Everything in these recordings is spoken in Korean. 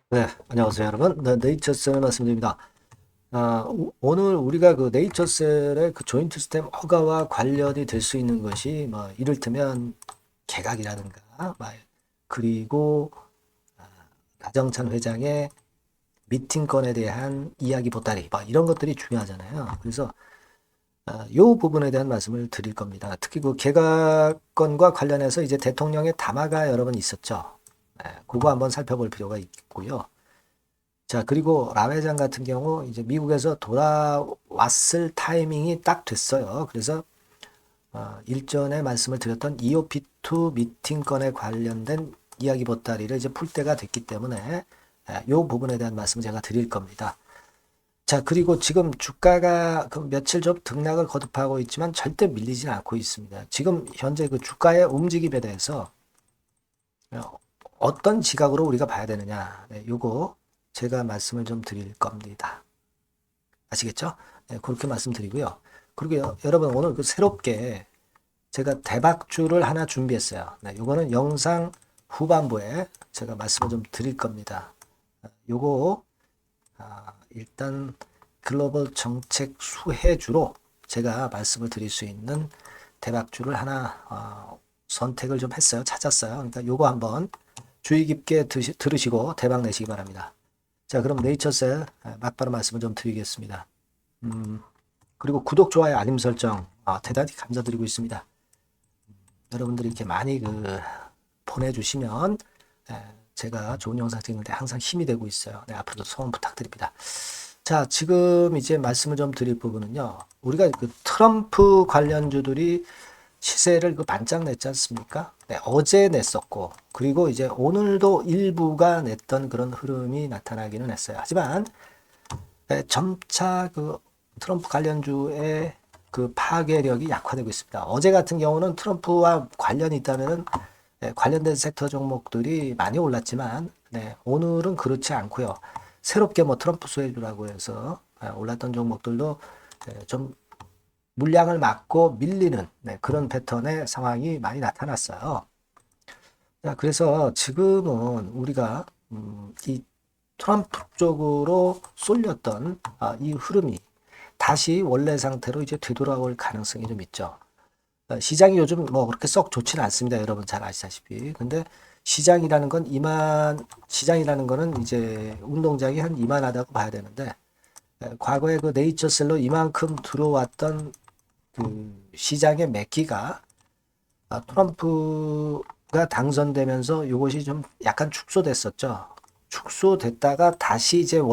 네, 안녕하세요, 여러분. 네, 네이처셀 말씀드립니다. 오늘 우리가 그 네이처셀의 그 조인트 스템 허가와 관련이 될 수 있는 것이 뭐 이를테면 개각이라든가, 그리고 가정찬 회장의 미팅건에 대한 이야기 보따리, 이런 것들이 중요하잖아요. 그래서 이 부분에 대한 말씀을 드릴 겁니다. 특히 그 개각건과 관련해서 이제 대통령의 담화가 여러 번 있었죠. 네, 그거 한번 살펴볼 필요가 있고요. 자, 그리고 라 회장 같은 경우 이제 미국에서 돌아왔을 타이밍이 딱 됐어요. 그래서 일전에 말씀을 드렸던 EOP2 미팅 건에 관련된 이야기 보따리를 이제 풀 때가 됐기 때문에 이 부분에 대한 말씀을 제가 드릴 겁니다. 자, 그리고 지금 주가가 그 며칠 좀 등락을 거듭하고 있지만 절대 밀리지는 않고 있습니다. 지금 현재 그 주가의 움직임에 대해서 어떤 시각으로 우리가 봐야 되느냐, 네, 요거 제가 말씀을 좀 드릴 겁니다. 아시겠죠? 네, 그렇게 말씀드리고요. 그리고 여러분 오늘 그 새롭게 제가 대박주를 하나 준비했어요. 네, 요거는 영상 후반부에 제가 말씀을 좀 드릴 겁니다. 요거 일단 글로벌 정책 수혜주로 제가 말씀을 드릴 수 있는 대박주를 하나 선택을 좀 했어요. 찾았어요. 그러니까 요거 한번 주의 깊게 들으시고 대박 내시기 바랍니다. 자, 그럼 네이처셀 막바로 말씀을 좀 드리겠습니다. 그리고 구독, 좋아요, 알림 설정 대단히 감사드리고 있습니다. 여러분들이 이렇게 많이 보내주시면 제가 좋은 영상 찍는 데 항상 힘이 되고 있어요. 네, 앞으로도 소원 부탁드립니다. 자, 지금 이제 말씀을 좀 드릴 부분은요. 우리가 그 트럼프 관련주들이 시세를 반짝 냈지 않습니까? 네, 어제 냈었고, 그리고 이제 오늘도 일부가 냈던 그런 흐름이 나타나기는 했어요. 하지만 점차 그 트럼프 관련주의 그 파괴력이 약화되고 있습니다. 어제 같은 경우는 트럼프와 관련이 있다면 관련된 섹터 종목들이 많이 올랐지만 오늘은 그렇지 않고요. 새롭게 뭐 트럼프 수혜주라고 해서 올랐던 종목들도 좀 물량을 막고 밀리는 그런 패턴의 상황이 많이 나타났어요. 자, 그래서 지금은 우리가 이 트럼프 쪽으로 쏠렸던 이 흐름이 다시 원래 상태로 이제 되돌아올 가능성이 좀 있죠. 시장이 요즘 뭐 그렇게 썩 좋지는 않습니다. 여러분 잘 아시다시피. 근데 시장이라는 거는 이제 운동장이 한 이만하다고 봐야 되는데, 과거에 그 네이처셀로 이만큼 들어왔던 그 시장의 매기가 트럼프가 당선되면서 이것이 좀 약간 축소됐었죠. 축소됐다가 다시 이제 그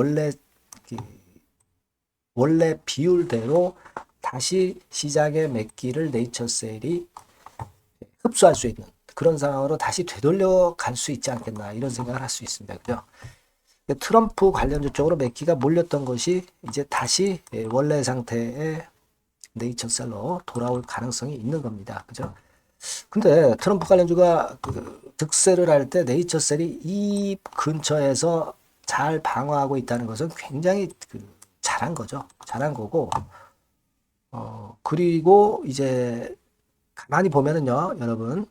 원래 비율대로 다시 시장의 매기를 네이처셀이 흡수할 수 있는 그런 상황으로 다시 되돌려 갈 수 있지 않겠나 이런 생각을 할 수 있습니다. 그죠? 트럼프 관련주 쪽으로 매기가 몰렸던 것이 이제 다시 원래 상태의 네이처셀로 돌아올 가능성이 있는 겁니다. 그죠? 근데 트럼프 관련주가 그 득세를 할 때 네이처셀이 이 근처에서 잘 방어하고 있다는 것은 굉장히 잘한 거죠. 잘한 거고, 그리고 이제 가만히 보면은요, 여러분,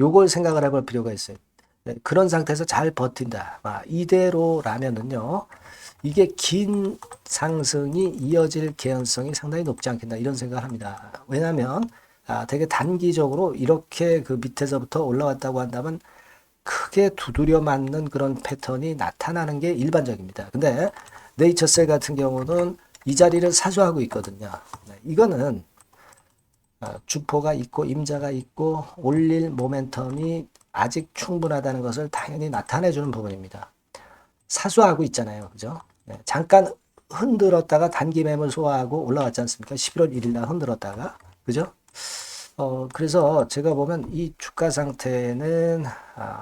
요걸 생각을 해볼 필요가 있어요. 네, 그런 상태에서 잘 버틴다. 이대로라면은요, 이게 긴 상승이 이어질 개연성이 상당히 높지 않겠나 이런 생각을 합니다. 왜냐하면 되게 단기적으로 이렇게 그 밑에서부터 올라왔다고 한다면 크게 두드려 맞는 그런 패턴이 나타나는 게 일반적입니다. 근데 네이처셀 같은 경우는 이 자리를 사수하고 있거든요. 네, 이거는 주포가 있고 임자가 있고 올릴 모멘텀이 아직 충분하다는 것을 당연히 나타내 주는 부분입니다. 사수하고 있잖아요. 그죠? 네, 잠깐 흔들었다가 단기 매물 소화하고 올라왔지 않습니까? 11월 1일 날 흔들었다가. 그죠? 그래서 제가 보면 이 주가 상태는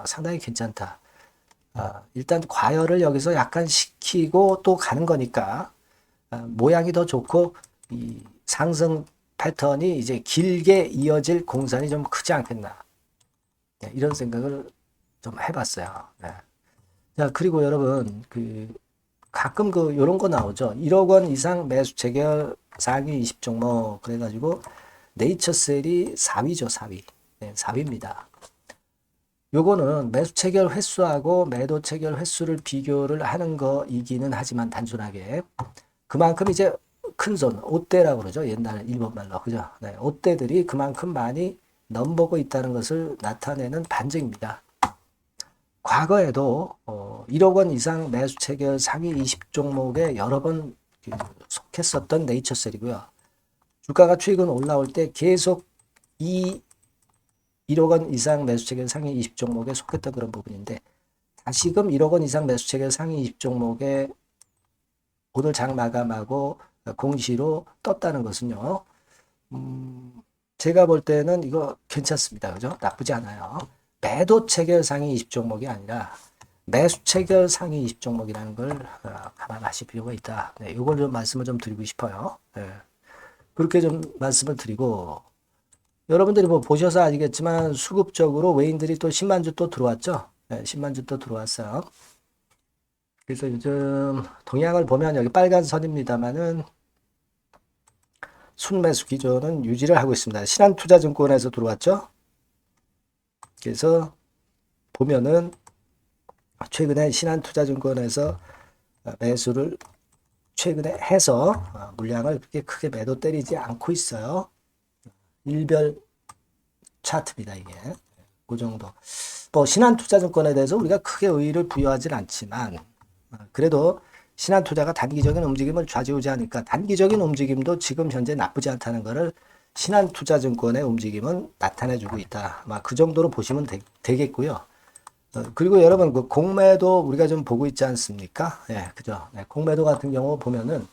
상당히 괜찮다. 일단 과열을 여기서 약간 시키고 또 가는 거니까 모양이 더 좋고 이 상승 패턴이 이제 길게 이어질 공산이 좀 크지 않겠나. 네, 이런 생각을 좀 해봤어요. 네. 자, 그리고 여러분, 가끔 요런 거 나오죠. 1억 원 이상 매수 재결 상위 20종목. 그래가지고, 네이처셀이 4위죠, 4위. 네, 4위입니다. 요거는 매수 체결 횟수하고 매도 체결 횟수를 비교를 하는 거이기는 하지만 단순하게 그만큼 이제 큰손, 옷대라고 그러죠. 옛날 일본 말로. 그죠? 네, 옷대들이 그만큼 많이 넘보고 있다는 것을 나타내는 반증입니다. 과거에도 1억 원 이상 매수 체결 상위 20종목에 여러 번 속했었던 네이처셀이고요. 주가가 최근 올라올 때 계속 이 1억 원 이상 매수 체결 상위 20종목에 속했던 그런 부분인데 다시금 1억 원 이상 매수 체결 상위 20종목에 오늘 장 마감하고 공시로 떴다는 것은요. 제가 볼 때는 이거 괜찮습니다. 그죠? 나쁘지 않아요. 매도 체결 상위 20종목이 아니라 매수 체결 상위 20종목이라는 걸 감안하실 필요가 있다. 네, 이걸 좀 말씀을 좀 드리고 싶어요. 네, 그렇게 좀 말씀을 드리고 여러분들이 뭐 보셔서 아시겠지만 수급적으로 외인들이 또 10만 주 또 들어왔죠. 네, 10만 주 또 들어왔어요. 그래서 요즘 동향을 보면 여기 빨간 선입니다만은 순매수 기조는 유지를 하고 있습니다. 신한투자증권에서 들어왔죠. 그래서 보면은 최근에 신한투자증권에서 매수를 최근에 해서 물량을 그렇게 크게 매도 때리지 않고 있어요. 일별 차트입니다, 이게. 그 정도. 뭐 신한투자증권에 대해서 우리가 크게 의의를 부여하진 않지만 그래도 신한투자가 단기적인 움직임을 좌지우지하니까 단기적인 움직임도 지금 현재 나쁘지 않다는 것을 신한투자증권의 움직임은 나타내주고 있다. 그 정도로 보시면 되겠고요. 그리고 여러분 그 공매도 우리가 좀 보고 있지 않습니까? 예, 그죠. 네, 공매도 같은 경우 보면은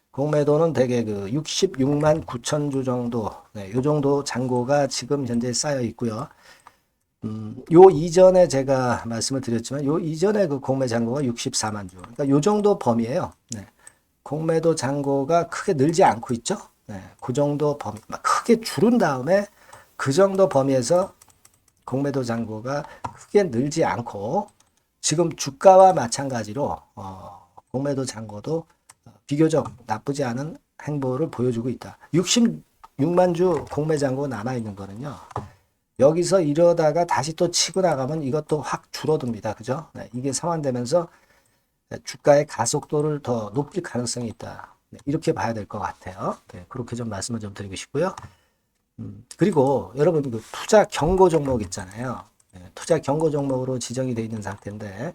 공매도는 대개 그 66만 9천 주 정도, 네, 요 정도 잔고가 지금 현재 쌓여 있고요. 요 이전에 제가 말씀을 드렸지만 요 이전에 그 공매 잔고가 64만 주. 그러니까 요 정도 범위예요. 네. 공매도 잔고가 크게 늘지 않고 있죠. 네. 그 정도 범위, 크게 줄은 다음에 그 정도 범위에서 공매도 잔고가 크게 늘지 않고 지금 주가와 마찬가지로 공매도 잔고도 비교적 나쁘지 않은 행보를 보여주고 있다. 66만 주 공매 잔고 남아 있는 거는요. 여기서 이러다가 다시 또 치고 나가면 이것도 확 줄어듭니다. 그죠? 네, 이게 상환되면서 주가의 가속도를 더 높일 가능성이 있다. 네, 이렇게 봐야 될 것 같아요. 네, 그렇게 좀 말씀을 좀 드리고 싶고요. 그리고 여러분 그 투자 경고 종목 있잖아요. 네, 투자 경고 종목으로 지정이 되어 있는 상태인데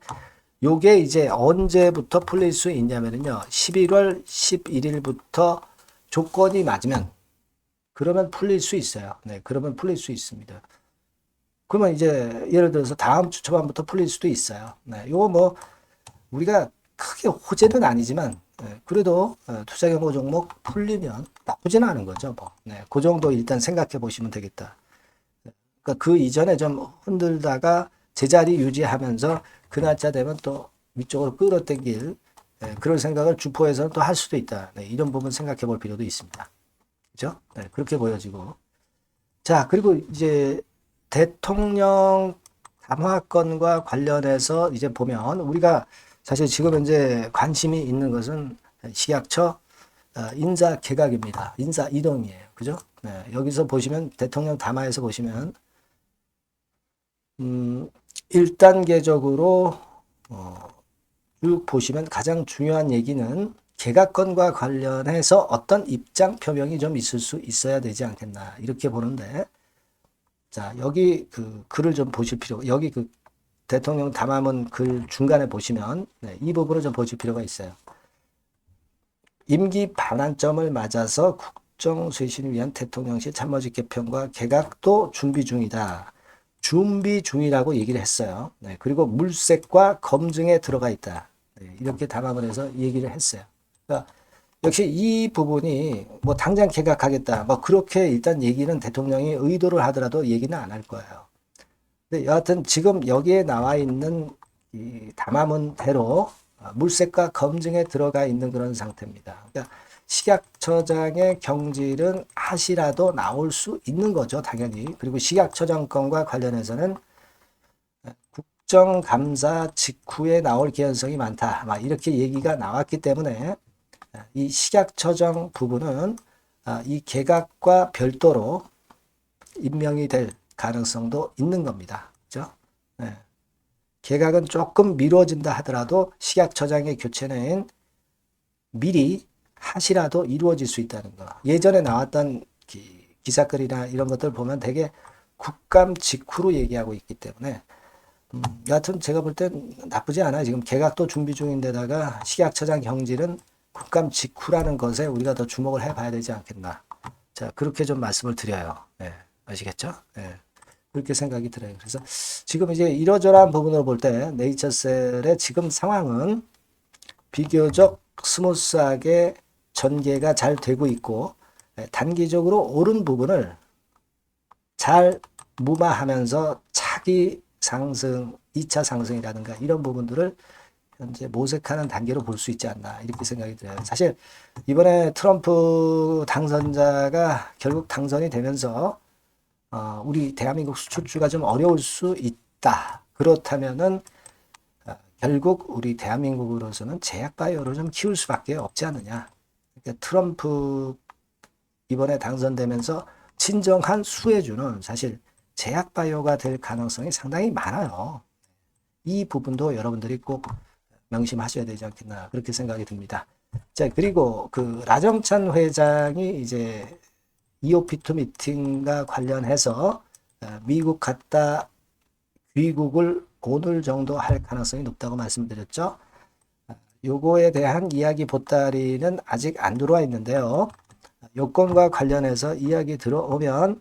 요게 이제 언제부터 풀릴 수 있냐면요. 11월 11일부터 조건이 맞으면 그러면 풀릴 수 있어요. 네, 그러면 풀릴 수 있습니다. 그러면 이제 예를 들어서 다음 주 초반부터 풀릴 수도 있어요. 네, 요거 뭐 우리가 크게 호재는 아니지만 그래도 투자 경고 종목 풀리면 나쁘지는 않은 거죠. 뭐. 네, 그 정도 일단 생각해 보시면 되겠다. 그러니까 그 이전에 좀 흔들다가 제자리 유지하면서 그 날짜 되면 또 위쪽으로 끌어당길 그런 생각을 주포에서는 또 할 수도 있다. 네, 이런 부분 생각해 볼 필요도 있습니다. 그죠? 네, 그렇게 보여지고. 자, 그리고 이제 대통령 담화권과 관련해서 이제 보면 우리가 사실 지금 현재 관심이 있는 것은 식약처 인사 개각입니다. 인사 이동이에요. 그죠? 네, 여기서 보시면 대통령 담화에서 보시면 1단계적으로 쭉 보시면 가장 중요한 얘기는 개각권과 관련해서 어떤 입장 표명이 좀 있을 수 있어야 되지 않겠나 이렇게 보는데 자 여기 그 글을 좀 보실 필요가 여기 그 대통령 담화문 글 중간에 보시면 네, 이 부분을 좀 보실 필요가 있어요. 임기 반환점을 맞아서 국정 쇄신을 위한 대통령실 참모직 개편과 개각도 준비 중이다. 준비 중이라고 얘기를 했어요. 네, 그리고 물색과 검증에 들어가 있다. 네, 이렇게 담화문에서 얘기를 했어요. 그러니까 역시 이 부분이 뭐 당장 개각하겠다. 뭐 그렇게 일단 얘기는 대통령이 의도를 하더라도 얘기는 안 할 거예요. 근데 여하튼 지금 여기에 나와 있는 이 담화문대로 물색과 검증에 들어가 있는 그런 상태입니다. 그러니까 식약처장의 경질은 하시라도 나올 수 있는 거죠, 당연히. 그리고 식약처장권과 관련해서는 국정감사 직후에 나올 개연성이 많다. 막 이렇게 얘기가 나왔기 때문에 이 식약처장 부분은 이 개각과 별도로 임명이 될 가능성도 있는 겁니다. 그죠? 네. 개각은 조금 미뤄진다 하더라도 식약처장의 교체는 미리 하시라도 이루어질 수 있다는 거. 예전에 나왔던 기사글이나 이런 것들 보면 되게 국감 직후로 얘기하고 있기 때문에 여하튼 제가 볼 땐 나쁘지 않아요. 지금 개각도 준비 중인데다가 식약처장 경질은 국감 직후라는 것에 우리가 더 주목을 해봐야 되지 않겠나. 자, 그렇게 좀 말씀을 드려요. 네, 아시겠죠? 네, 그렇게 생각이 들어요. 그래서 지금 이제 이러저러한 부분으로 볼 때 네이처셀의 지금 상황은 비교적 스무스하게 전개가 잘 되고 있고 단기적으로 오른 부분을 잘 무마하면서 차기 상승, 2차 상승이라든가 이런 부분들을 현재 모색하는 단계로 볼 수 있지 않나 이렇게 생각이 들어요. 사실 이번에 트럼프 당선자가 결국 당선이 되면서 우리 대한민국 수출주가 좀 어려울 수 있다. 그렇다면은 결국 우리 대한민국으로서는 제약바이오를 좀 키울 수밖에 없지 않느냐. 그러니까 트럼프 이번에 당선되면서 진정한 수혜주는 사실 제약바이오가 될 가능성이 상당히 많아요. 이 부분도 여러분들이 꼭 명심하셔야 되지 않겠나 그렇게 생각이 듭니다. 자, 그리고 그 라정찬 회장이 이제 EOP2 미팅과 관련해서 미국 갔다 귀국을 오늘 정도 할 가능성이 높다고 말씀드렸죠. 요거에 대한 이야기 보따리는 아직 안 들어와 있는데요. 요건과 관련해서 이야기 들어오면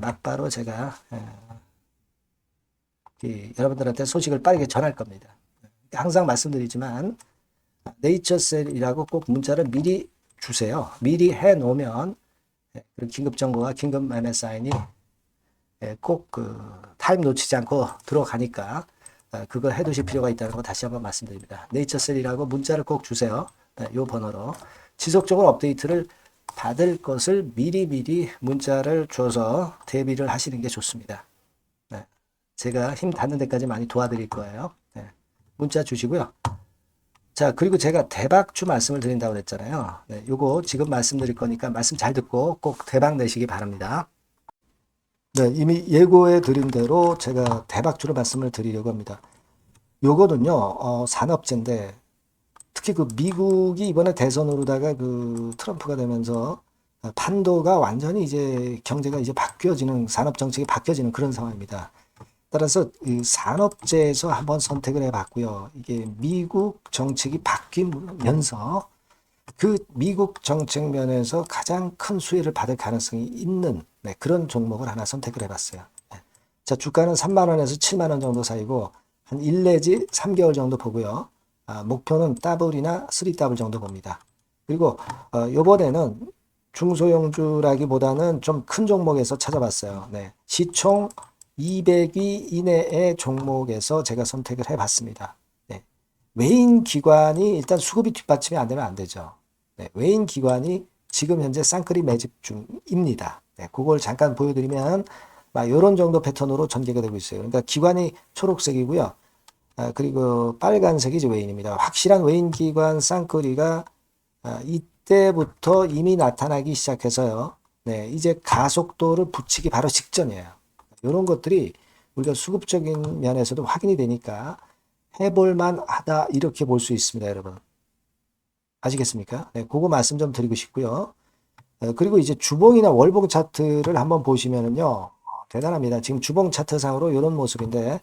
막바로 제가 여러분들한테 소식을 빠르게 전할 겁니다. 항상 말씀드리지만 네이처셀이라고 꼭 문자를 미리 주세요. 미리 해놓으면 긴급정보와 긴급 매매 사인이 꼭 그 타임 놓치지 않고 들어가니까 그걸 해두실 필요가 있다는 거 다시 한번 말씀드립니다. 네이처셀이라고 문자를 꼭 주세요. 이 번호로 지속적으로 업데이트를 받을 것을 미리미리 문자를 줘서 대비를 하시는 게 좋습니다. 네. 제가 힘 닿는 데까지 많이 도와드릴 거예요. 네. 문자 주시고요. 자, 그리고 제가 대박주 말씀을 드린다고 그랬잖아요. 네, 요거 지금 말씀드릴 거니까 말씀 잘 듣고 꼭 대박 내시기 바랍니다. 네, 이미 예고해 드린 대로 제가 대박주로 말씀을 드리려고 합니다. 요거는요, 산업재인데, 특히 그 미국이 이번에 대선으로다가 그 트럼프가 되면서 판도가 완전히 이제 경제가 이제 바뀌어지는, 산업 정책이 바뀌어지는 그런 상황입니다. 따라서 이 산업재에서 한번 선택을 해봤고요. 이게 미국 정책이 바뀌면서 그 미국 정책 면에서 가장 큰 수혜를 받을 가능성이 있는 그런 종목을 하나 선택을 해봤어요. 자, 주가는 3만 원에서 7만 원 정도 사이고 한 1 내지 3개월 정도 보고요. 목표는 더블이나 3더블 정도 봅니다. 그리고 이번에는 중소형주라기보다는 좀 큰 종목에서 찾아봤어요. 네. 시총 200위 이내의 종목에서 제가 선택을 해봤습니다. 네. 외인 기관이 일단 수급이 뒷받침이 안 되면 안 되죠. 네. 외인 기관이 지금 현재 쌍끌이 매집 중입니다. 네. 그걸 잠깐 보여드리면 이런 정도 패턴으로 전개가 되고 있어요. 그러니까 기관이 초록색이고요. 그리고 빨간색이 이제 외인입니다. 확실한 외인 기관 쌍끌이가 이때부터 이미 나타나기 시작해서요. 네. 이제 가속도를 붙이기 바로 직전이에요. 이런 것들이 우리가 수급적인 면에서도 확인이 되니까 해볼만 하다 이렇게 볼 수 있습니다, 여러분. 아시겠습니까? 네, 그거 말씀 좀 드리고 싶고요. 그리고 이제 주봉이나 월봉 차트를 한번 보시면은요, 대단합니다. 지금 주봉 차트상으로 이런 모습인데,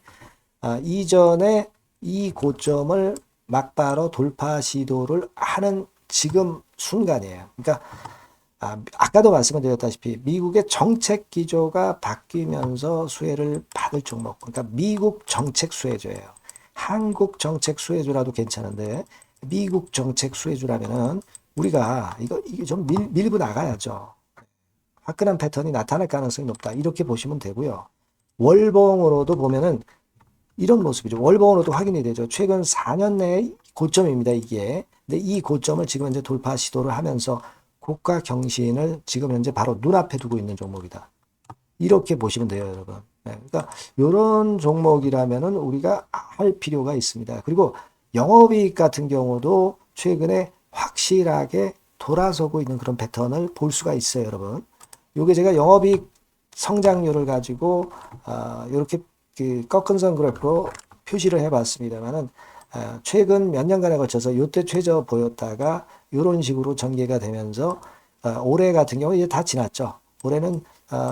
이전에 이 고점을 막바로 돌파 시도를 하는 지금 순간이에요. 그러니까 아까도 말씀을 드렸다시피 미국의 정책 기조가 바뀌면서 수혜를 받을 종목. 그러니까 미국 정책 수혜주예요. 한국 정책 수혜주라도 괜찮은데 미국 정책 수혜주라면은 우리가 이게 좀 밀고 나가야죠. 화끈한 패턴이 나타날 가능성이 높다. 이렇게 보시면 되고요. 월봉으로도 보면은 이런 모습이죠. 월봉으로도 확인이 되죠. 최근 4년 내의 고점입니다. 이게. 근데 이 고점을 지금 현재 돌파 시도를 하면서 고가 경신을 지금 현재 바로 눈앞에 두고 있는 종목이다. 이렇게 보시면 돼요, 여러분. 네, 그러니까 이런 종목이라면은 우리가 할 필요가 있습니다. 그리고 영업이익 같은 경우도 최근에 확실하게 돌아서고 있는 그런 패턴을 볼 수가 있어요, 여러분. 요게 제가 영업이익 성장률을 가지고 이렇게 그 꺾은 선 그래프로 표시를 해봤습니다만은 최근 몇 년간에 걸쳐서 요때 최저 보였다가 이런 식으로 전개가 되면서 올해 같은 경우 이제 다 지났죠. 올해는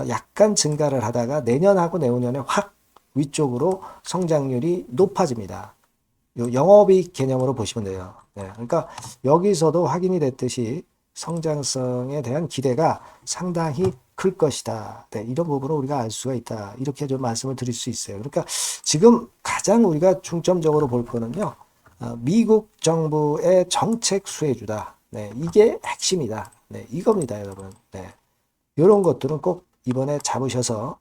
약간 증가를 하다가 내년하고 내후년에 확 위쪽으로 성장률이 높아집니다. 요 영업이익 개념으로 보시면 돼요. 네, 그러니까 여기서도 확인이 됐듯이 성장성에 대한 기대가 상당히 클 것이다. 네, 이런 부분을 우리가 알 수가 있다. 이렇게 좀 말씀을 드릴 수 있어요. 그러니까 지금 가장 우리가 중점적으로 볼 거는요. 미국 정부의 정책 수혜주다. 네, 이게 핵심이다. 네, 이겁니다, 여러분. 네, 이런 것들은 꼭 이번에 잡으셔서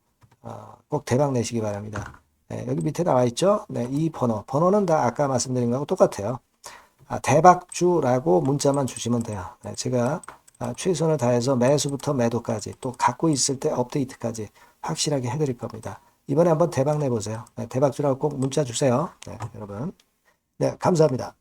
꼭 대박 내시기 바랍니다. 네, 여기 밑에 나와 있죠? 네, 이 번호는 다 아까 말씀드린 거하고 똑같아요. 대박주라고 문자만 주시면 돼요. 네, 제가 최선을 다해서 매수부터 매도까지 또 갖고 있을 때 업데이트까지 확실하게 해드릴 겁니다. 이번에 한번 대박 내보세요. 네, 대박주라고 꼭 문자 주세요. 네, 여러분. 네, 감사합니다.